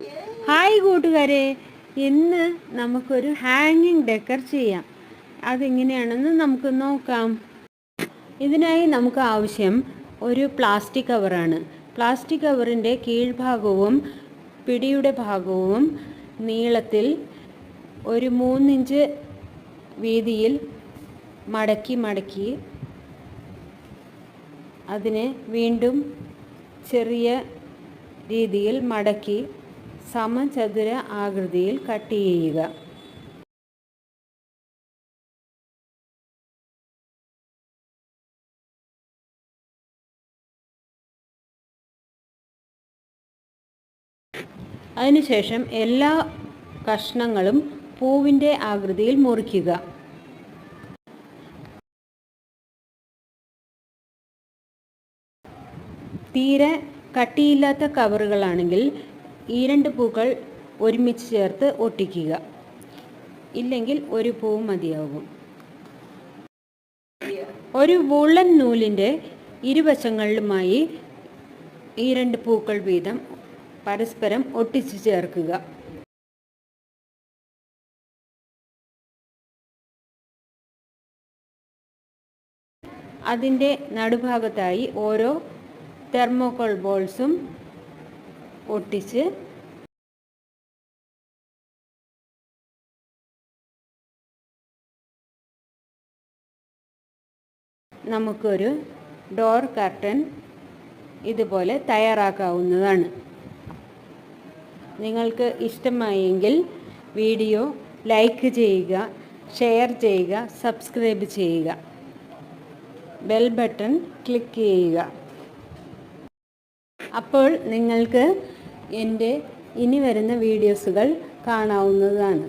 Hi കൂട്ടുകാരെ, ഇന്ന് നമുക്കൊരു ഹാങ്ങിങ് ഡെക്കർ ചെയ്യാം. അതെങ്ങനെയാണെന്ന് നമുക്ക് നോക്കാം. ഇതിനായി നമുക്ക് ആവശ്യം ഒരു പ്ലാസ്റ്റിക് കവറാണ്. പ്ലാസ്റ്റിക് കവറിൻ്റെ കീഴ്ഭാഗവും പിടിയുടെ ഭാഗവും നീളത്തിൽ ഒരു 3 ഇഞ്ച് വീതിയിൽ മടക്കി അതിനെ വീണ്ടും ചെറിയ രീതിയിൽ മടക്കി സമചതുര ആകൃതിയിൽ കട്ട് ചെയ്യുക. അതിനുശേഷം എല്ലാ കഷ്ണങ്ങളും പൂവിൻ്റെ ആകൃതിയിൽ മുറിക്കുക. തീരെ കട്ടിയില്ലാത്ത കവറുകളാണെങ്കിൽ ഈ 2 പൂക്കൾ ഒരുമിച്ച് ചേർത്ത് ഒട്ടിക്കുക. ഇല്ലെങ്കിൽ ഒരു പൂവ് മതിയാകും. ഒരു വൂളൻ നൂലിൻ്റെ ഇരുവശങ്ങളിലുമായി ഈ 2 പൂക്കൾ വീതം പരസ്പരം ഒട്ടിച്ചു ചേർക്കുക. അതിൻ്റെ നടുഭാഗത്തായി ഓരോ തെർമോകോൾ ബോൾസും ഒട്ടിച്ച് നമുക്കൊരു ഡോർ കർട്ടൻ ഇതുപോലെ തയ്യാറാക്കാവുന്നതാണ്. നിങ്ങൾക്ക് ഇഷ്ടമായെങ്കിൽ വീഡിയോ ലൈക്ക് ചെയ്യുക, ഷെയർ ചെയ്യുക, സബ്സ്ക്രൈബ് ചെയ്യുക, ബെൽ ബട്ടൺ ക്ലിക്ക് ചെയ്യുക. അപ്പോൾ നിങ്ങൾക്ക് എൻ്റെ ഇനി വരുന്ന വീഡിയോസുകൾ കാണാവുന്നതാണ്.